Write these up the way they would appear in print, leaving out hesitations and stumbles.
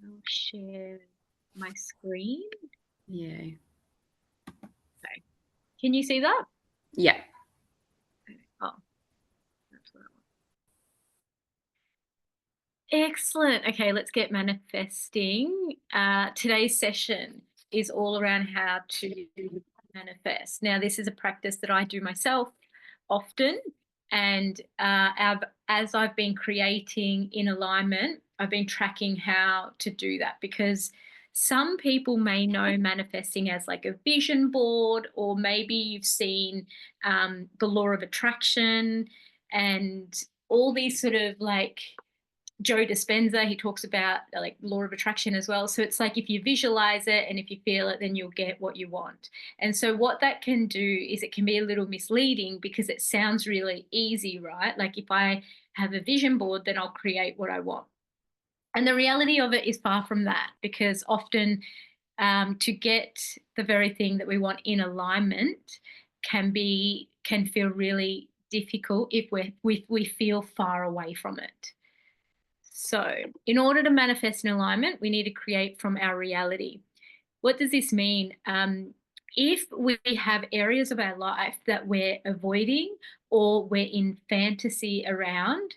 I'll share my screen. Yeah. Okay. Can you see that? Yeah. Oh, that's what I want. Excellent. Okay, let's get manifesting. Today's session is all around how to manifest. Now, this is a practice that I do myself often. And as I've been creating in alignment, I've been tracking how to do that, because some people may know manifesting as like a vision board, or maybe you've seen the law of attraction and all these sort of like Joe Dispenza, he talks about like law of attraction as well. So it's like if you visualize it and if you feel it, then you'll get what you want. And so what that can do is it can be a little misleading because it sounds really easy, right? Like if I have a vision board, then I'll create what I want. And the reality of it is far from that, because often to get the very thing that we want in alignment can feel really difficult if we feel far away from it. So in order to manifest in alignment, we need to create from our reality. What does this mean? If we have areas of our life that we're avoiding or we're in fantasy around,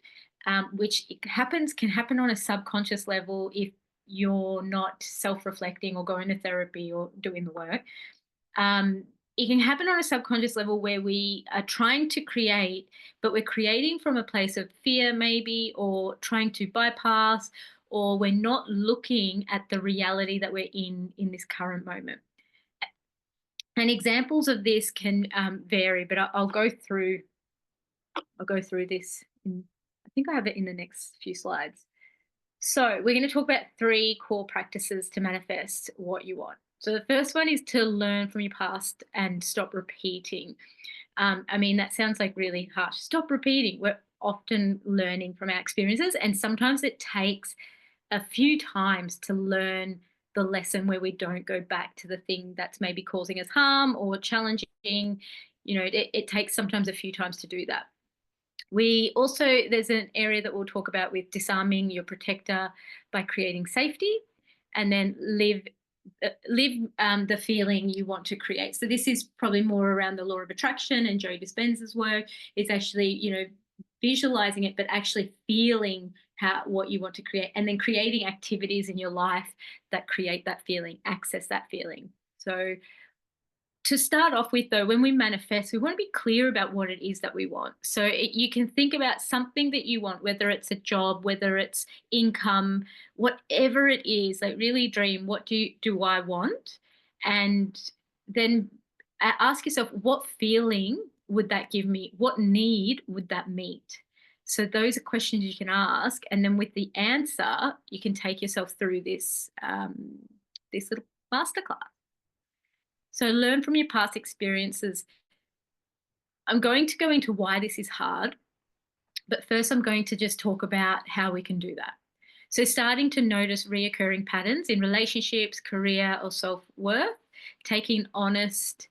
which can happen on a subconscious level if you're not self-reflecting or going to therapy or doing the work. It can happen on a subconscious level where we are trying to create, but we're creating from a place of fear, maybe, or trying to bypass, or we're not looking at the reality that we're in this current moment. And examples of this can vary, but I'll go through this. I think I have it in the next few slides. So we're going to talk about 3 core practices to manifest what you want. So the first one is to learn from your past and stop repeating. I mean, that sounds like really harsh. Stop repeating. We're often learning from our experiences, and sometimes it takes a few times to learn the lesson where we don't go back to the thing that's maybe causing us harm or challenging. It takes sometimes a few times to do that. There's an area that we'll talk about with disarming your protector by creating safety, and then live the feeling you want to create. So this is probably more around the law of attraction and Joe Dispenza's work. It's actually, visualizing it, but actually feeling what you want to create, and then creating activities in your life that create that feeling, access that feeling. So to start off with, though, when we manifest, we want to be clear about what it is that we want. So you can think about something that you want, whether it's a job, whether it's income, whatever it is, like really dream, what do I want? And then ask yourself, what feeling would that give me? What need would that meet? So those are questions you can ask. And then with the answer, you can take yourself through this little masterclass. So learn from your past experiences. I'm going to go into why this is hard, but first I'm going to just talk about how we can do that. So starting to notice reoccurring patterns in relationships, career, or self-worth, taking honest,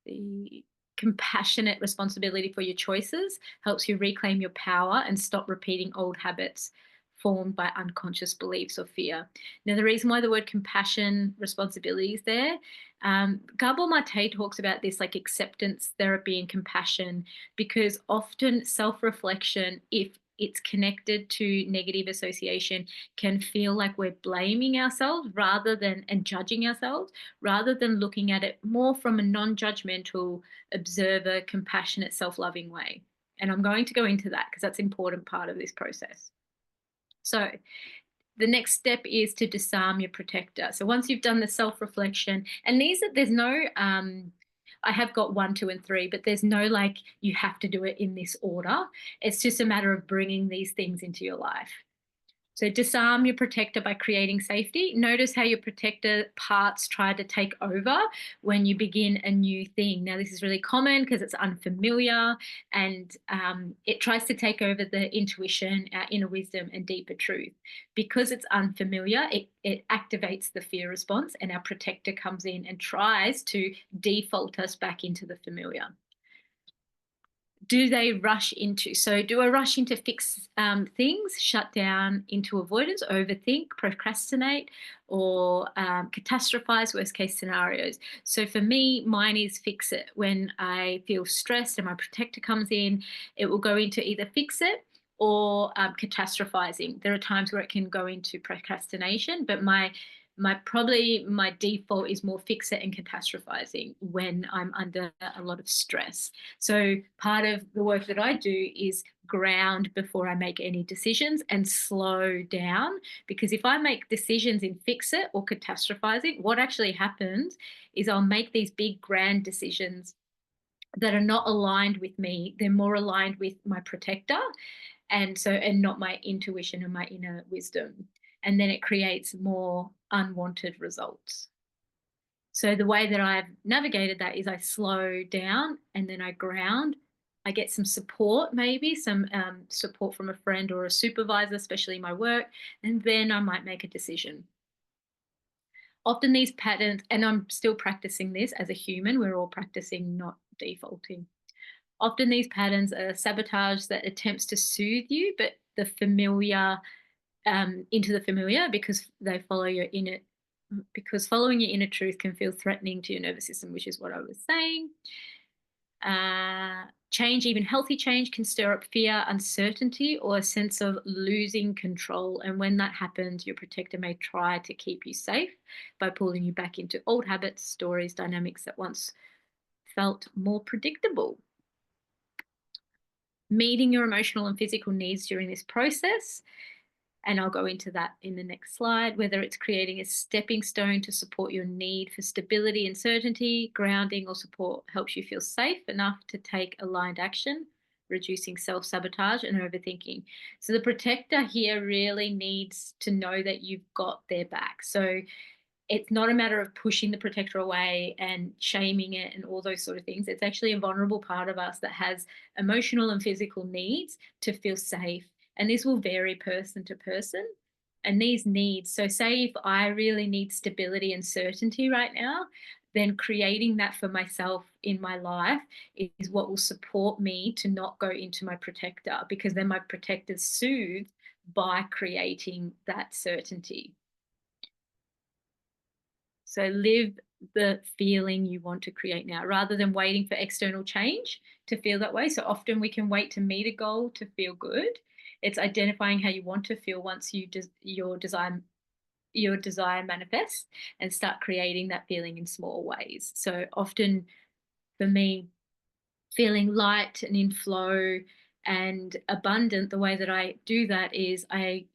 the compassionate responsibility for your choices helps you reclaim your power and stop repeating old habits formed by unconscious beliefs or fear. Now, the reason why the word compassion, responsibility is there, Gabor Mate talks about this like acceptance therapy and compassion, because often self-reflection, if it's connected to negative association, can feel like we're blaming ourselves and judging ourselves, rather than looking at it more from a non-judgmental, observer, compassionate, self-loving way. And I'm going to go into that because that's an important part of this process. So the next step is to disarm your protector. So once you've done the self-reflection, and there's no, I have got 1, 2, and 3, but there's no like you have to do it in this order. It's just a matter of bringing these things into your life. So disarm your protector by creating safety. Notice how your protector parts try to take over when you begin a new thing. Now, this is really common because it's unfamiliar, and it tries to take over the intuition, our inner wisdom, and deeper truth. Because it's unfamiliar, it activates the fear response, and our protector comes in and tries to default us back into the familiar. do they rush into? So do I rush into fix things, shut down into avoidance, overthink, procrastinate, or catastrophize, worst case scenarios? So for me, mine is fix it. When I feel stressed and my protector comes in, it will go into either fix it or catastrophizing. There are times where it can go into procrastination, but my default is more fix it and catastrophizing when I'm under a lot of stress. So part of the work that I do is ground before I make any decisions and slow down, because if I make decisions in fix it or catastrophizing, what actually happens is I'll make these big grand decisions that are not aligned with me. They're more aligned with my protector, and not my intuition and my inner wisdom, and then it creates more unwanted results. So the way that I've navigated that is I slow down and then I ground. I get some support, maybe some support from a friend or a supervisor, especially in my work, and then I might make a decision. Often these patterns, and I'm still practicing this as a human, we're all practicing, not defaulting. Often these patterns are sabotage that attempts to soothe you, but the familiar into the familiar, because they follow your inner, because following your inner truth can feel threatening to your nervous system, which is what I was saying. Change, even healthy change, can stir up fear, uncertainty, or a sense of losing control. And when that happens, your protector may try to keep you safe by pulling you back into old habits, stories, dynamics that once felt more predictable. Meeting your emotional and physical needs during this process, and I'll go into that in the next slide, whether it's creating a stepping stone to support your need for stability and certainty, grounding or support helps you feel safe enough to take aligned action, reducing self-sabotage and overthinking. So the protector here really needs to know that you've got their back. So it's not a matter of pushing the protector away and shaming it and all those sort of things. It's actually a vulnerable part of us that has emotional and physical needs to feel safe. And this will vary person to person. And these needs, so say if I really need stability and certainty right now, then creating that for myself in my life is what will support me to not go into my protector, because then my protector's soothed by creating that certainty. So live the feeling you want to create now, rather than waiting for external change to feel that way. So often we can wait to meet a goal to feel good. It's identifying how you want to feel once your desire manifests, and start creating that feeling in small ways. So often for me, feeling light and in flow and abundant, the way that I do that is I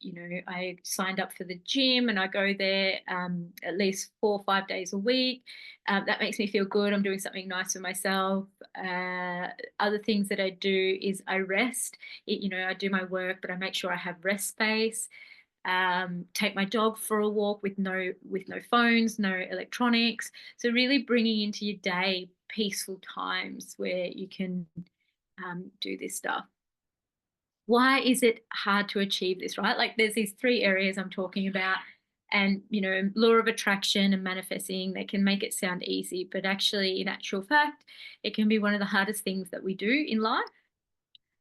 signed up for the gym and I go there at least 4 or 5 days a week. That makes me feel good. I'm doing something nice for myself. Other things that I do is I rest. I do my work, but I make sure I have rest space. Take my dog for a walk with no phones, no electronics. So really bringing into your day peaceful times where you can do this stuff. Why is it hard to achieve this, right? Like there's these 3 areas I'm talking about, and law of attraction and manifesting, they can make it sound easy, but actually in actual fact, it can be one of the hardest things that we do in life.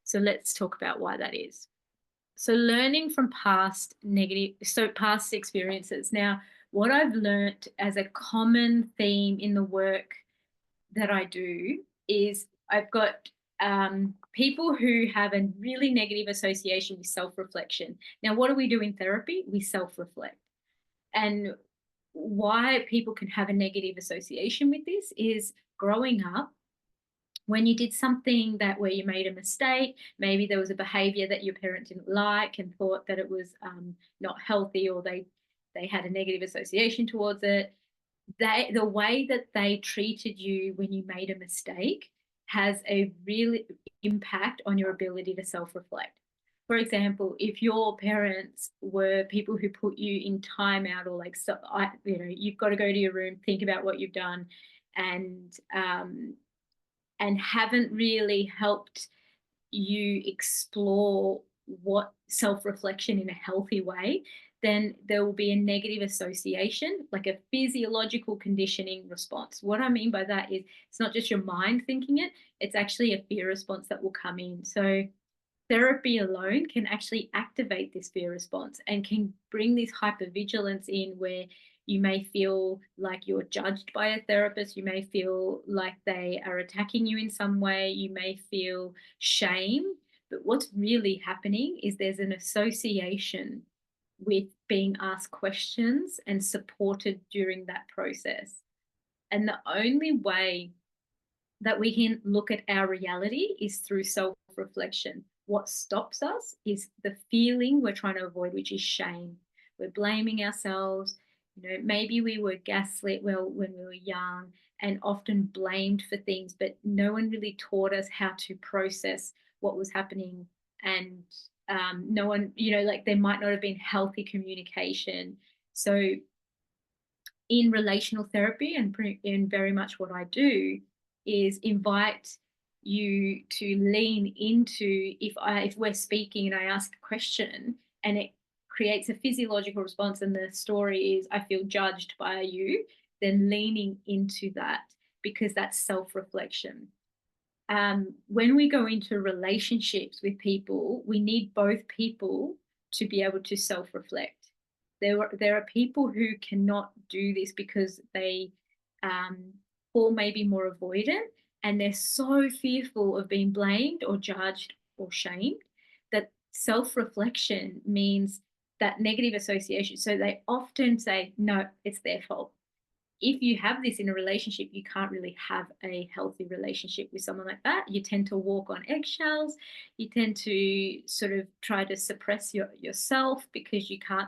So let's talk about why that is. So learning from past experiences. Now, what I've learned as a common theme in the work that I do is I've got people who have a really negative association with self-reflection. Now, what do we do in therapy? We self-reflect. And why people can have a negative association with this is growing up, when you did something where you made a mistake, maybe there was a behavior that your parent didn't like and thought that it was not healthy, or they had a negative association towards it. The way that they treated you when you made a mistake has a real impact on your ability to self-reflect. For example, if your parents were people who put you in timeout, or you've got to go to your room, think about what you've done, and haven't really helped you explore what self-reflection in a healthy way, then there will be a negative association, like a physiological conditioning response. What I mean by that is it's not just your mind thinking it, it's actually a fear response that will come in. So therapy alone can actually activate this fear response and can bring this hypervigilance in, where you may feel like you're judged by a therapist, you may feel like they are attacking you in some way, you may feel shame. But what's really happening is there's an association with being asked questions and supported during that process. And the only way that we can look at our reality is through self-reflection. What stops us is the feeling we're trying to avoid, which is shame. We're blaming ourselves. Maybe we were gaslit when we were young and often blamed for things, but no one really taught us how to process what was happening. And no one, like there might not have been healthy communication. So in relational therapy, and very much what I do is invite you to lean into, if we're speaking and I ask a question and it creates a physiological response and the story is I feel judged by you, then leaning into that, because that's self-reflection. When we go into relationships with people, we need both people to be able to self-reflect. There are people who cannot do this because they or maybe more avoidant, and they're so fearful of being blamed or judged or shamed that self-reflection means that negative association. So they often say, no, it's their fault. If you have this in a relationship, you can't really have a healthy relationship with someone like that. You tend to walk on eggshells. You tend to sort of try to suppress yourself because you can't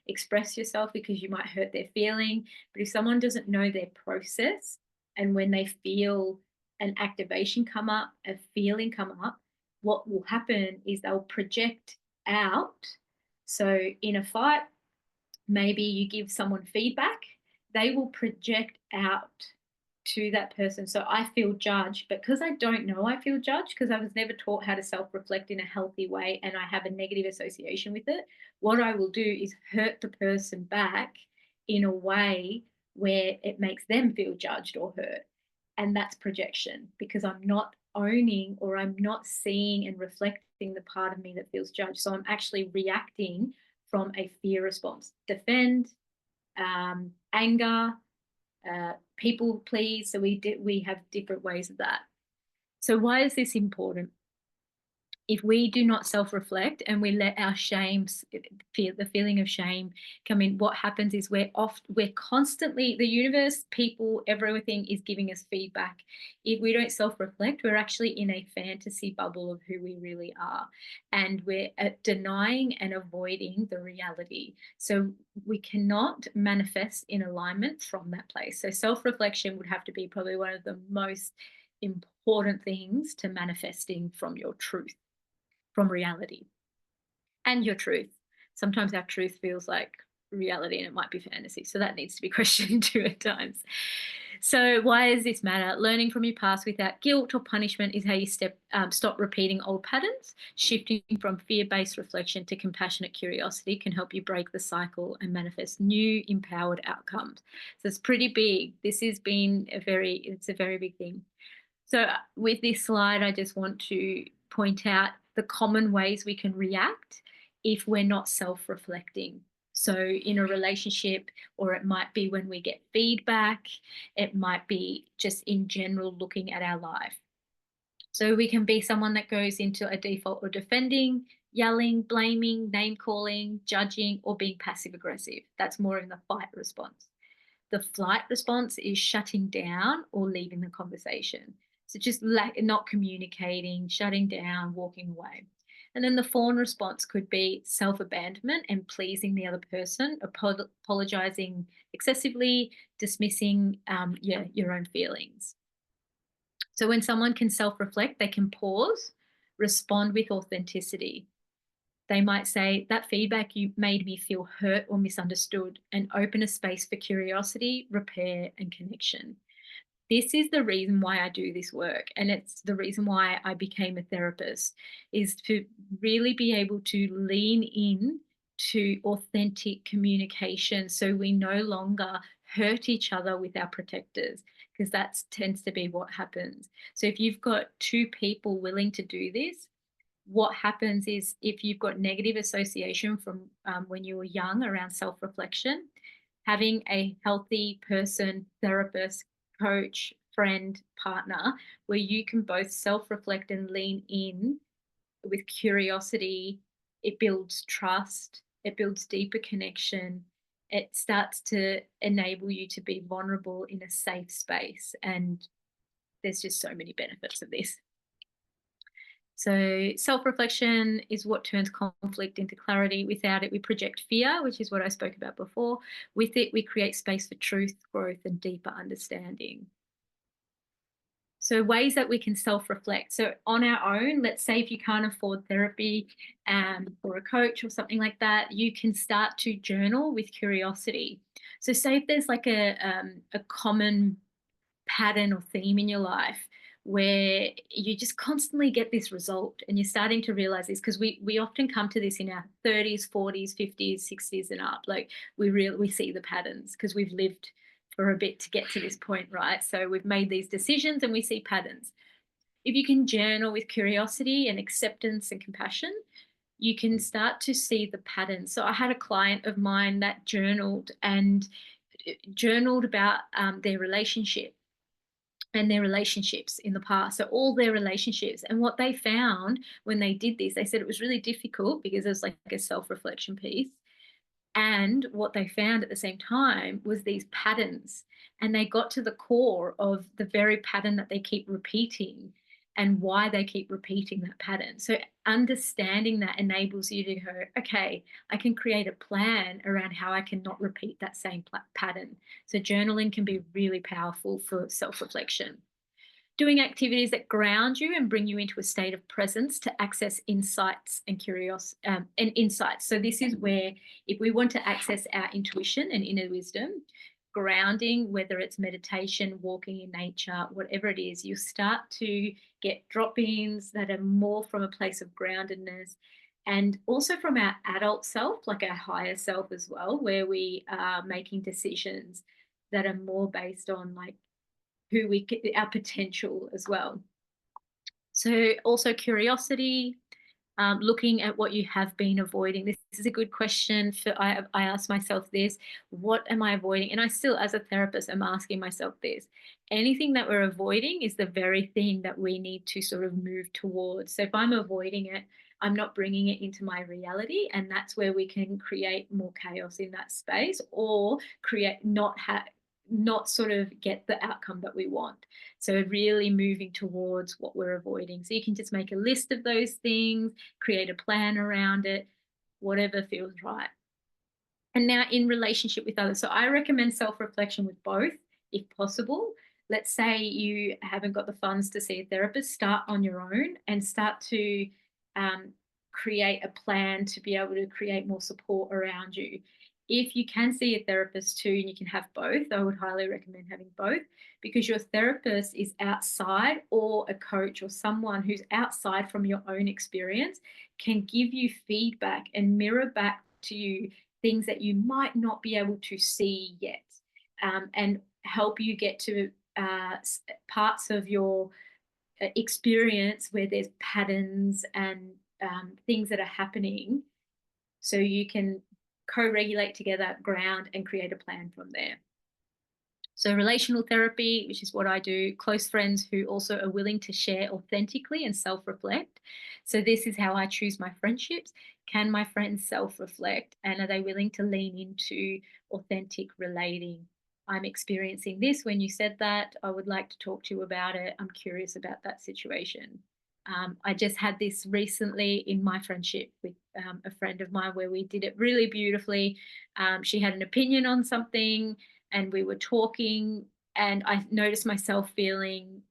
express yourself because you might hurt their feeling. But if someone doesn't know their process, and when they feel an activation come up, a feeling come up, what will happen is they'll project out. So in a fight, maybe you give someone feedback, they will project out to that person. So I feel judged, but because I don't know I feel judged, because I was never taught how to self-reflect in a healthy way and I have a negative association with it, what I will do is hurt the person back in a way where it makes them feel judged or hurt. And that's projection, because I'm not owning or I'm not seeing and reflecting the part of me that feels judged. So I'm actually reacting from a fear response. Defend, anger, people please. So we have different ways of that. So why is this important? If we do not self-reflect and we let our the feeling of shame come in, what happens is we're constantly, the universe, people, everything is giving us feedback. If we don't self-reflect, we're actually in a fantasy bubble of who we really are, and we're denying and avoiding the reality. So we cannot manifest in alignment from that place. So self-reflection would have to be probably one of the most important things to manifesting from your truth, from reality, and your truth. Sometimes our truth feels like reality and it might be fantasy. So that needs to be questioned too at times. So why does this matter? Learning from your past without guilt or punishment is how you stop repeating old patterns. Shifting from fear-based reflection to compassionate curiosity can help you break the cycle and manifest new empowered outcomes. So it's pretty big. This has been it's a very big thing. So with this slide, I just want to point out the common ways we can react if we're not self-reflecting. So in a relationship, or it might be when we get feedback, it might be just in general looking at our life. So we can be someone that goes into a default or defending, yelling, blaming, name calling, judging, or being passive aggressive. That's more in the fight response. The flight response is shutting down or leaving the conversation. So just not communicating, shutting down, walking away. And then the fawn response could be self-abandonment and pleasing the other person, apologizing excessively, dismissing your own feelings. So when someone can self-reflect, they can pause, respond with authenticity. They might say, that feedback you made me feel hurt or misunderstood, and open a space for curiosity, repair, and connection. This is the reason why I do this work, and it's the reason why I became a therapist, is to really be able to lean in to authentic communication so we no longer hurt each other with our protectors, because that tends to be what happens. So if you've got two people willing to do this, what happens is, if you've got negative association from when you were young around self-reflection, having a healthy person, therapist, coach, friend, partner, where you can both self-reflect and lean in with curiosity, it builds trust, it builds deeper connection. It starts to enable you to be vulnerable in a safe space. And there's just so many benefits of this. So self-reflection is what turns conflict into clarity. Without it, we project fear, which is what I spoke about before. With it, we create space for truth, growth, and deeper understanding. So ways that we can self-reflect. So on our own, let's say if you can't afford therapy or a coach or something like that, you can start to journal with curiosity. So say if there's like a common pattern or theme in your life where you just constantly get this result, and you're starting to realize this, because we often come to this in our 30s, 40s, 50s, 60s and up. Like we see the patterns because we've lived for a bit to get to this point, right? So we've made these decisions and we see patterns. If you can journal with curiosity and acceptance and compassion, you can start to see the patterns. So I had a client of mine that journaled about their relationship and their relationships in the past. So all their relationships. And what they found when they did this, they said it was really difficult because it was like a self-reflection piece. And what they found at the same time was these patterns. And they got to the core of the very pattern that they keep repeating and why they keep repeating that pattern. So understanding that enables you to go, okay, I can create a plan around how I can not repeat that same pattern. So journaling can be really powerful for self-reflection. Doing activities that ground you and bring you into a state of presence to access insights and insights. So this is where, if we want to access our intuition and inner wisdom, grounding, whether it's meditation, walking in nature, whatever it is, you start to get drop-ins that are more from a place of groundedness, and also from our adult self, like our higher self as well, where we are making decisions that are more based on like our potential as well. So also curiosity, looking at what you have been avoiding. This is a good question. I ask myself this: what am I avoiding? And I still, as a therapist, am asking myself this. Anything that we're avoiding is the very thing that we need to sort of move towards. So if I'm avoiding it, I'm not bringing it into my reality, and that's where we can create more chaos in that space, or not sort of get the outcome that we want. So really moving towards what we're avoiding. So you can just make a list of those things, create a plan around it, whatever feels right. And now in relationship with others. So I recommend self-reflection with both, if possible. Let's say you haven't got the funds to see a therapist, start on your own and start to create a plan to be able to create more support around you. If you can see a therapist too, and you can have both, I would highly recommend having both, because your therapist is outside, or a coach or someone who's outside from your own experience can give you feedback and mirror back to you things that you might not be able to see yet, and help you get to parts of your experience where there's patterns and things that are happening, so you can co-regulate together, ground, and create a plan from there. So relational therapy, which is what I do, close friends who also are willing to share authentically and self-reflect. So this is how I choose my friendships. Can my friends self-reflect, and are they willing to lean into authentic relating? I'm experiencing this. When you said that, I would like to talk to you about it. I'm curious about that situation. I just had this recently in my friendship with a friend of mine, where we did it really beautifully. She had an opinion on something, and we were talking, and I noticed myself feeling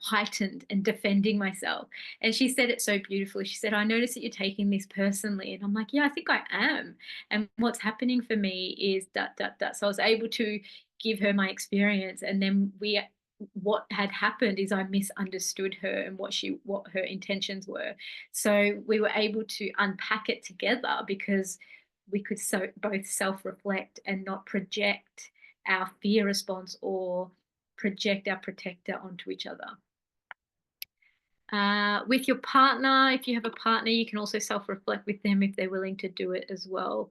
heightened and defending myself. And she said it so beautifully. She said, I noticed that you're taking this personally. And I'm like, yeah, I think I am. And what's happening for me is that. So I was able to give her my experience, and then we what had happened is I misunderstood her and what her intentions were. So we were able to unpack it together because we could both self-reflect and not project our fear response or project our protector onto each other. With your partner, if you have a partner, you can also self-reflect with them if they're willing to do it as well.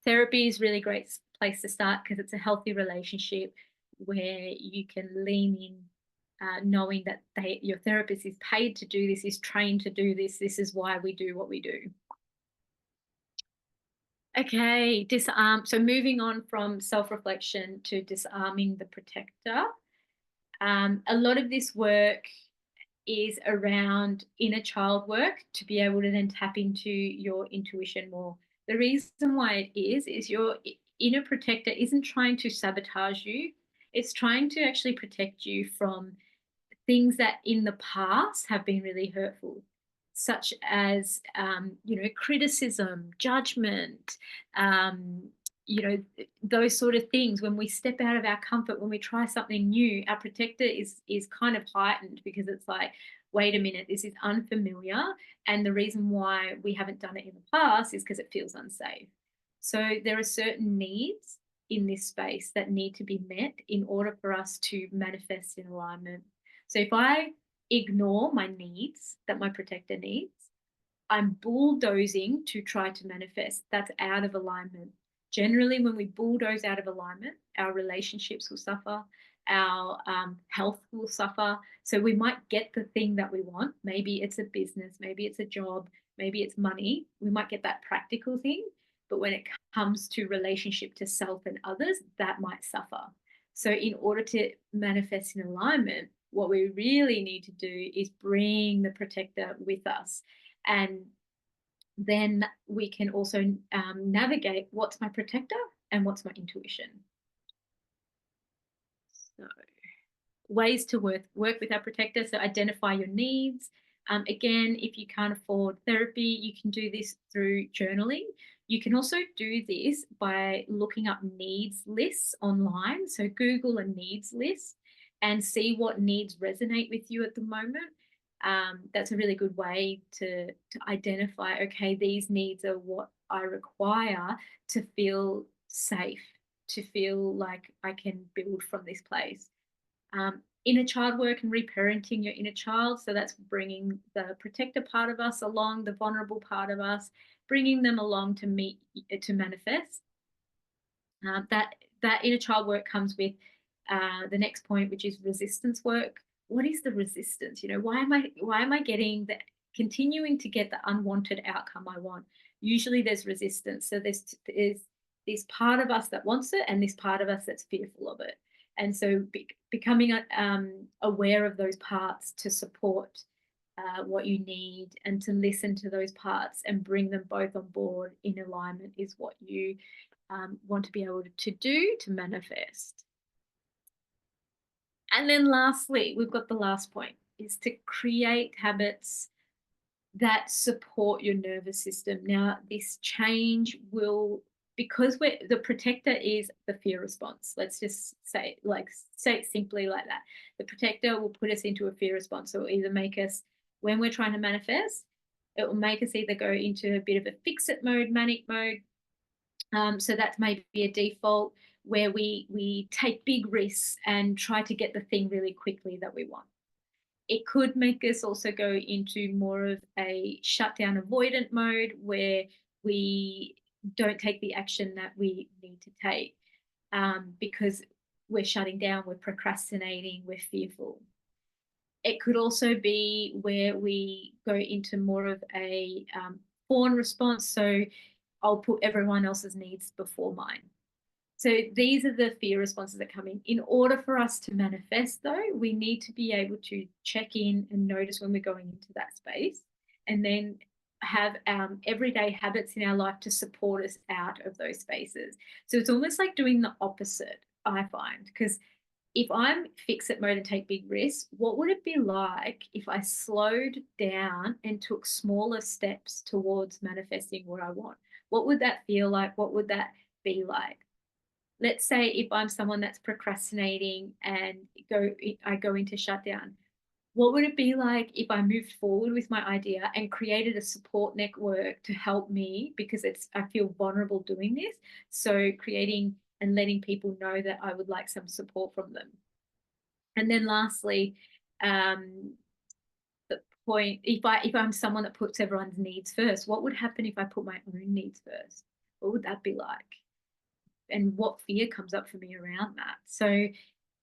Therapy is really great place to start because it's a healthy relationship where you can lean in, knowing that your therapist is paid to do this, is trained to do this. This is why we do what we do. Okay, disarm. So moving on from self-reflection to disarming the protector. A lot of this work is around inner child work to be able to then tap into your intuition more. The reason why it is your inner protector isn't trying to sabotage you. It's trying to actually protect you from things that in the past have been really hurtful, such as criticism, judgment, um, those sort of things. When we step out of our comfort, when we try something new, our protector is kind of heightened because it's like, wait a minute, this is unfamiliar, and the reason why we haven't done it in the past is because it feels unsafe. So there are certain needs in this space that need to be met in order for us to manifest in alignment. So if I ignore my needs that my protector needs, I'm bulldozing to try to manifest. That's out of alignment. Generally, when we bulldoze out of alignment, our relationships will suffer, our health will suffer. So we might get the thing that we want. Maybe it's a business, maybe it's a job, maybe it's money. We might get that practical thing. But when it comes to relationship to self and others, that might suffer. So in order to manifest in alignment, what we really need to do is bring the protector with us. And then we can also navigate what's my protector and what's my intuition. So ways to work with our protector. So identify your needs. Again, if you can't afford therapy, you can do this through journaling. You can also do this by looking up needs lists online. So Google a needs list and see what needs resonate with you at the moment. That's a really good way to identify, okay, these needs are what I require to feel safe, to feel like I can build from this place. Inner child work and reparenting your inner child. So that's bringing the protector part of us along, the vulnerable part of us, bringing them along to manifest. That inner child work comes with the next point, which is resistance work. What is the resistance? Why am I continuing to get the unwanted outcome I want? Usually there's resistance. So there's this part of us that wants it and this part of us that's fearful of it. And so becoming aware of those parts to support what you need and to listen to those parts and bring them both on board in alignment is what you want to be able to do to manifest. And then lastly, we've got the last point, is to create habits that support your nervous system. Now, this change will, because the protector is the fear response. Let's just say it simply like that. The protector will put us into a fear response. So it will either make us, when we're trying to manifest, it will make us either go into a bit of a fix-it mode, manic mode. So that's maybe a default where we take big risks and try to get the thing really quickly that we want. It could make us also go into more of a shutdown avoidant mode where we don't take the action that we need to take because we're shutting down, we're procrastinating, we're fearful. It could also be where we go into more of a fawn response. So I'll put everyone else's needs before mine. So these are the fear responses that come in. In order for us to manifest, though, we need to be able to check in and notice when we're going into that space, and then have everyday habits in our life to support us out of those spaces. So it's almost like doing the opposite, I find, because if I'm fix-it mode and take big risks, what would it be like if I slowed down and took smaller steps towards manifesting what I want? What would that feel like? What would that be like? let's say if I'm someone that's procrastinating and I go into shutdown, what would it be like if I moved forward with my idea and created a support network to help me, because I feel vulnerable doing this. So creating and letting people know that I would like some support from them. And then lastly, the point, if I'm someone that puts everyone's needs first, what would happen if I put my own needs first? What would that be like? And what fear comes up for me around that? So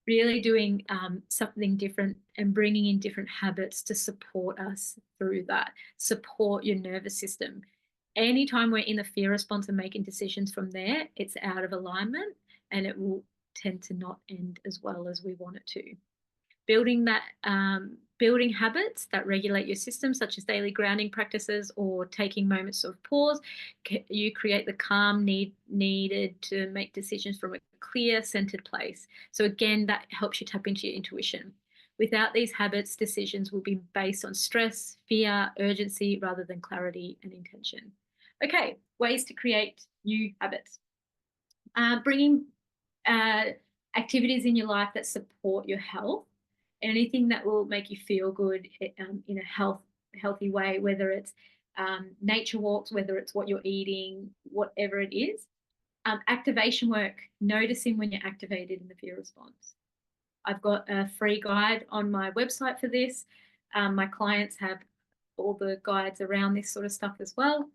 really doing something different and bringing in different habits to support us through that, support your nervous system. Anytime we're in the fear response and making decisions from there, it's out of alignment and it will tend to not end as well as we want it to. Building habits that regulate your system, such as daily grounding practices or taking moments of pause, you create the calm needed to make decisions from a clear, centered place. So again, that helps you tap into your intuition. Without these habits, decisions will be based on stress, fear, urgency, rather than clarity and intention. Okay, ways to create new habits. Bringing activities in your life that support your health, anything that will make you feel good in a healthy way, whether it's nature walks, whether it's what you're eating, whatever it is. Activation work, noticing when you're activated in the fear response. I've got a free guide on my website for this. My clients have all the guides around this sort of stuff as well.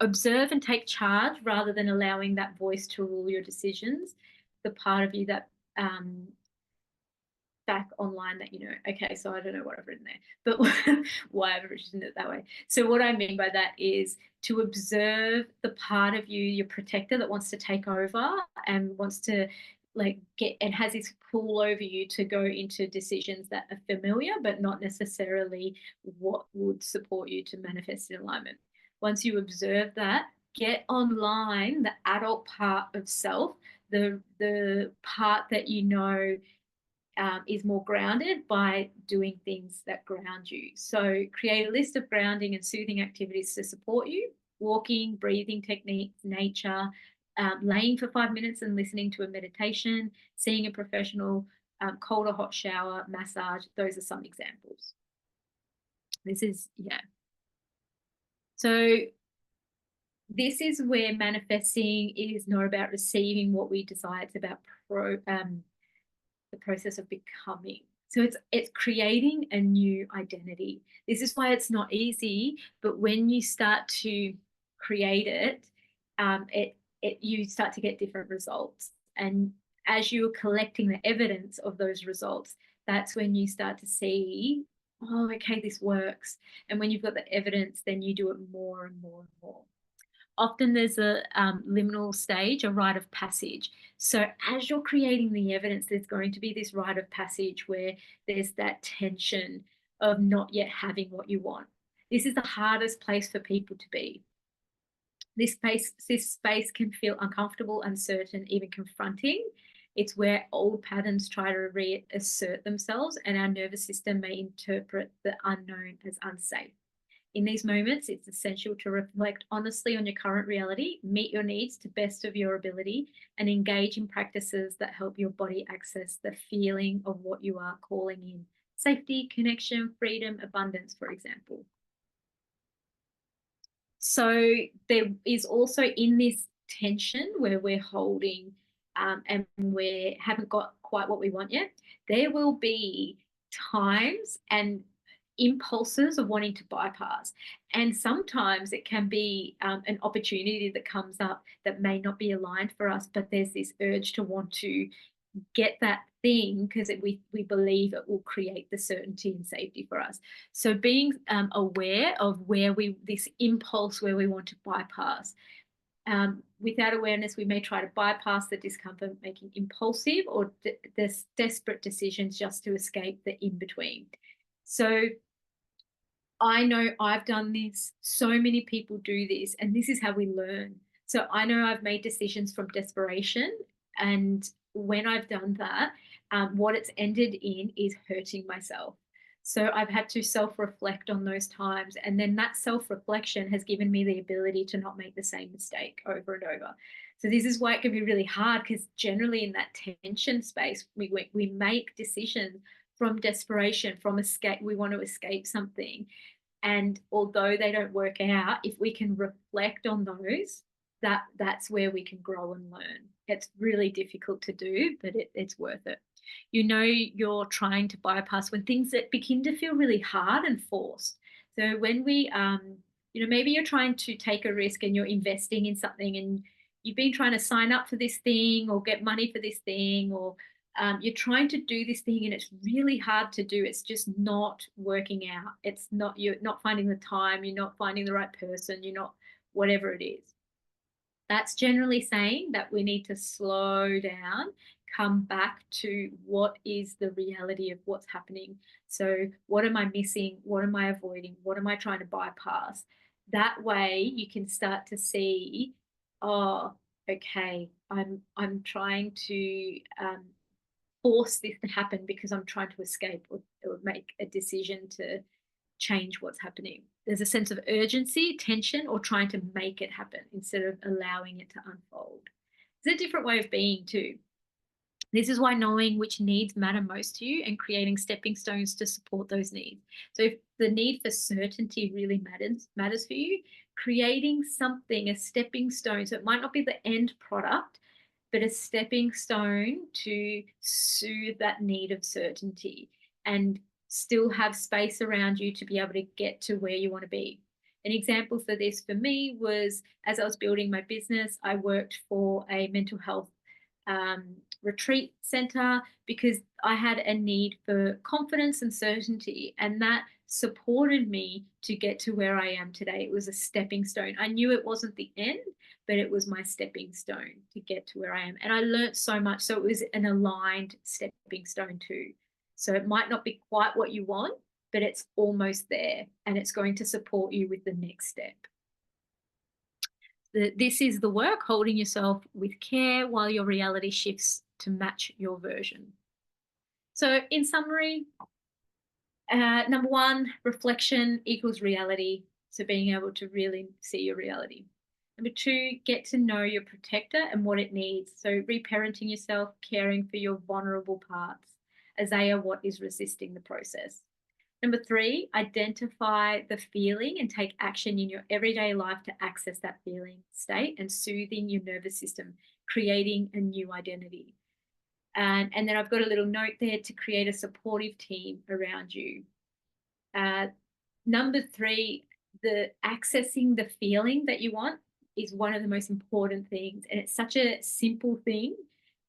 Observe and take charge rather than allowing that voice to rule your decisions. The part of you that back online that, okay, so I don't know what I've written there, but why I've written it that way. So what I mean by that is to observe the part of you, your protector, that wants to take over and wants to get and has this pull over you to go into decisions that are familiar but not necessarily what would support you to manifest in alignment. Once you observe that, get online the adult part of self, the part that is more grounded by doing things that ground you. So create a list of grounding and soothing activities to support you: walking, breathing techniques, nature, laying for 5 minutes and listening to a meditation, seeing a professional, cold or hot shower, massage. Those are some examples. So this is where manifesting is not about receiving what we desire. It's about the process of becoming. So it's creating a new identity. This is why it's not easy, but when you start to create it, you start to get different results. And as you're collecting the evidence of those results, that's when you start to see, oh, okay, this works. And when you've got the evidence, then you do it more and more and more. Often there's a liminal stage, a rite of passage. So as you're creating the evidence, there's going to be this rite of passage where there's that tension of not yet having what you want. This is the hardest place for people to be. This space can feel uncomfortable, uncertain, even confronting. It's where old patterns try to reassert themselves, and our nervous system may interpret the unknown as unsafe. In these moments, it's essential to reflect honestly on your current reality, meet your needs to best of your ability, and engage in practices that help your body access the feeling of what you are calling in: safety, connection, freedom, abundance, for example. So there is also, in this tension where we're holding and we haven't got quite what we want yet, there will be times and impulses of wanting to bypass. And sometimes it can be an opportunity that comes up that may not be aligned for us, but there's this urge to want to get that thing because we believe it will create the certainty and safety for us. So being aware of this impulse where we want to bypass. Without awareness, we may try to bypass the discomfort, making impulsive or desperate decisions just to escape the in-between. So I know I've done this. So many people do this, and this is how we learn. So I know I've made decisions from desperation, and when I've done that, what it's ended in is hurting myself. So I've had to self-reflect on those times, and then that self-reflection has given me the ability to not make the same mistake over and over. So this is why it can be really hard, because generally in that tension space, we make decisions from desperation, from escape. We want to escape something. And although they don't work out, if we can reflect on those, that's where we can grow and learn. It's really difficult to do, but it's worth it. You know, you're trying to bypass when things that begin to feel really hard and forced. So when we, maybe you're trying to take a risk and you're investing in something, and you've been trying to sign up for this thing or get money for this thing, or you're trying to do this thing and it's really hard to do. It's just not working out. You're not finding the time, you're not finding the right person, you're not, whatever it is. That's generally saying that we need to slow down, come back to what is the reality of what's happening. So what am I missing? What am I avoiding? What am I trying to bypass? That way you can start to see, oh, okay, I'm trying to force this to happen because I'm trying to escape or make a decision to change what's happening. There's a sense of urgency, tension, or trying to make it happen instead of allowing it to unfold. It's a different way of being too. This is why knowing which needs matter most to you and creating stepping stones to support those needs. So if the need for certainty really matters for you, creating something, a stepping stone, so it might not be the end product, but a stepping stone to soothe that need of certainty and still have space around you to be able to get to where you want to be. An example for this for me was, as I was building my business, I worked for a mental health retreat center because I had a need for confidence and certainty, and that supported me to get to where I am today. It was a stepping stone. I knew it wasn't the end, but it was my stepping stone to get to where I am. And I learned so much. So it was an aligned stepping stone too. So it might not be quite what you want, but it's almost there, and it's going to support you with the next step. This is the work, holding yourself with care while your reality shifts to match your version. So in summary, number one, reflection equals reality. So being able to really see your reality. Number two, get to know your protector and what it needs. So reparenting yourself, caring for your vulnerable parts, as they are what is resisting the process. Number three, identify the feeling and take action in your everyday life to access that feeling state and soothing your nervous system, creating a new identity. And then I've got a little note there to create a supportive team around you. Number three, the accessing the feeling that you want is one of the most important things. And it's such a simple thing,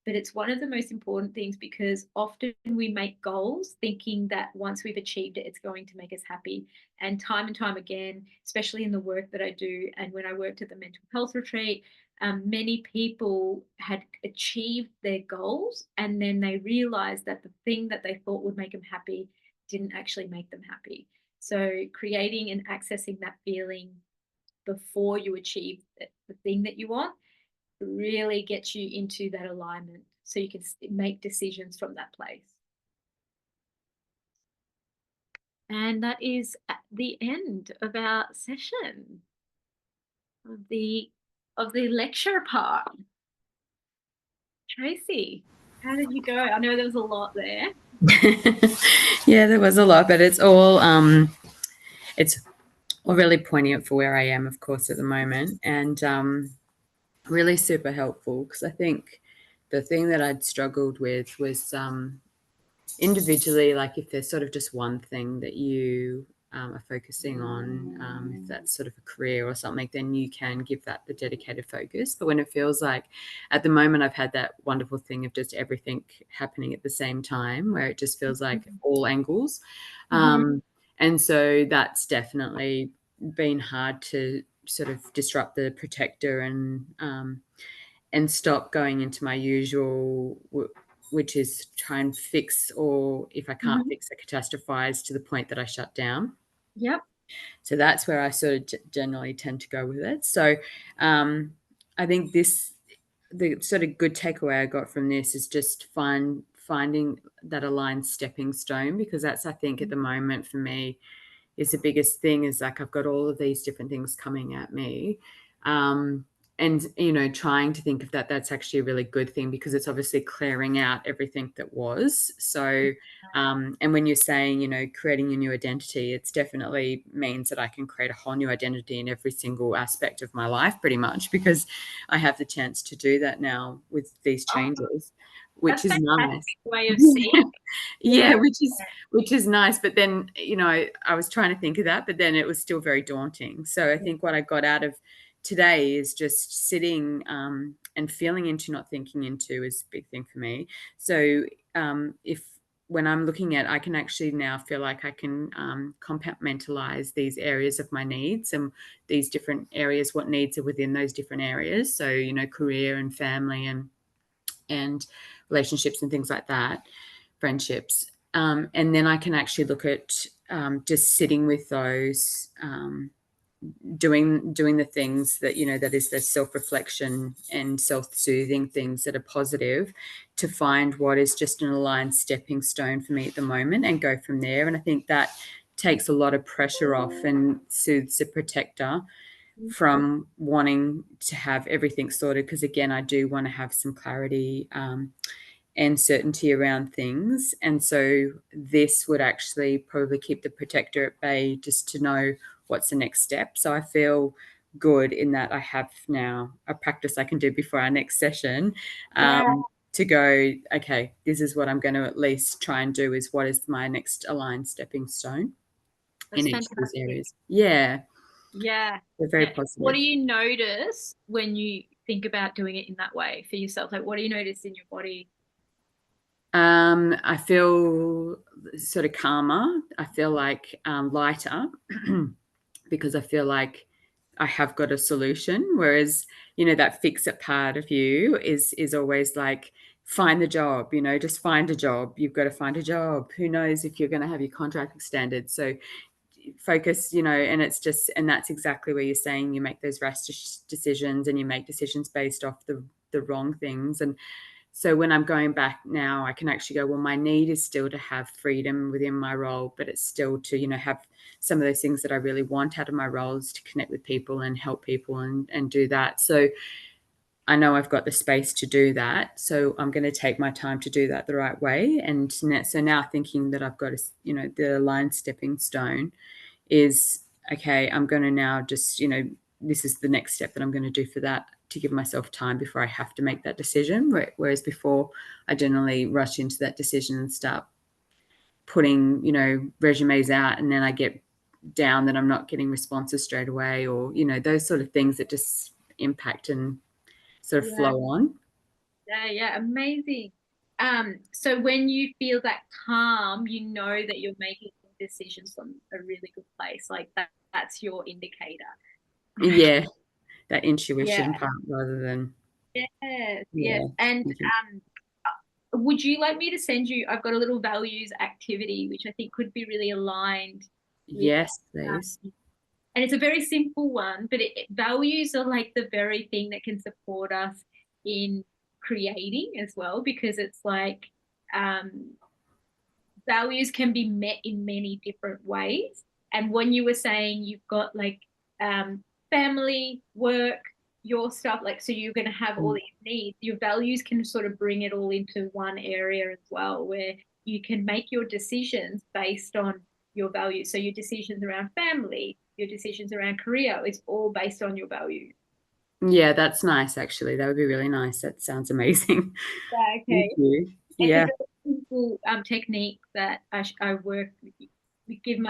but it's one of the most important things because often we make goals thinking that once we've achieved it, it's going to make us happy. And time again, especially in the work that I do, and when I worked at the mental health retreat, many people had achieved their goals, and then they realized that the thing that they thought would make them happy didn't actually make them happy. So creating and accessing that feeling before you achieve the thing that you want really gets you into that alignment so you can make decisions from that place. And that is at the end of our session of the lecture part. Tracy, how did you go? I know there was a lot there. Yeah, there was a lot, but it's all really poignant for where I am, of course, at the moment, and really super helpful because I think the thing that I'd struggled with was individually, like if there's sort of just one thing that you are focusing on, if that's sort of a career or something, then you can give that the dedicated focus. But when it feels like at the moment I've had that wonderful thing of just everything happening at the same time where it just feels like all angles. And so that's definitely been hard to sort of disrupt the protector and stop going into my usual, which is try and fix, or if I can't fix it, catastrophize to the point that I shut down. Yep. So that's where I sort of generally tend to go with it. So I think the sort of good takeaway I got from this is just finding that aligned stepping stone, because that's, I think, at the moment for me is the biggest thing, is like I've got all of these different things coming at me. and trying to think of that's actually a really good thing, because it's obviously clearing out everything that was. So and when you're saying creating a new identity, it's definitely means that I can create a whole new identity in every single aspect of my life pretty much, because I have the chance to do that now with these changes, which That's is fantastic nice. way of seeing. Yeah, which is nice. But then, I was trying to think of that, but then it was still very daunting. So I think what I got out of today is just sitting and feeling into, not thinking into, is a big thing for me. So if when I'm looking at, I can actually now feel like I can compartmentalize these areas of my needs, and these different areas, what needs are within those different areas. So, career and family and relationships and things like that, friendships. And then I can actually look at just sitting with those, doing the things that, that is the self-reflection and self-soothing things that are positive, to find what is just an aligned stepping stone for me at the moment, and go from there. And I think that takes a lot of pressure off and soothes the protector from wanting to have everything sorted, because again, I do want to have some clarity and certainty around things. And so this would actually probably keep the protector at bay, just to know what's the next step. So I feel good in that I have now a practice I can do before our next session, to go, okay, this is what I'm going to at least try and do, is what is my next aligned stepping stone That's in each of these fantastic. areas. Yeah. Yeah. They're very Yeah. positive. What do you notice when you think about doing it in that way for yourself? Like, what do you notice in your body? I feel sort of calmer. I feel like lighter, because I feel like I have got a solution. Whereas, that fix-it part of you is always like, find the job, just find a job. You've got to find a job. Who knows if you're going to have your contract extended? So focus, and it's just, and that's exactly where you're saying you make those rash decisions, and you make decisions based off the wrong things. And so when I'm going back now, I can actually go, well, my need is still to have freedom within my role, but it's still to, have some of those things that I really want out of my roles, to connect with people and help people and do that. So I know I've got the space to do that. So I'm going to take my time to do that the right way. And so now thinking that I've got the aligned stepping stone is, okay, I'm going to now just, this is the next step that I'm going to do for that, to give myself time before I have to make that decision. Whereas before, I generally rush into that decision and start putting, resumes out, and then I get down that I'm not getting responses straight away, or, those sort of things that just impact and sort of flow on. Yeah, amazing. So when you feel that calm, you know that you're making decisions from a really good place. Like that's your indicator. Yeah, that intuition Yeah. part rather than. Yes, Yeah. yes. And would you like me to send you? I've got a little values activity, which I think could be really aligned with. Yes, please. And it's a very simple one, but values are like the very thing that can support us in creating as well, because it's like values can be met in many different ways. And when you were saying you've got like family, work, your stuff, like, so you're going to have all these needs, your values can sort of bring it all into one area as well, where you can make your decisions based on your values. So your decisions around family, your decisions around career, it's all based on your values. Yeah, that's nice, actually. That would be really nice. That sounds amazing. Yeah, Thank okay. you. It's a Yeah. very simple technique that I work, we give my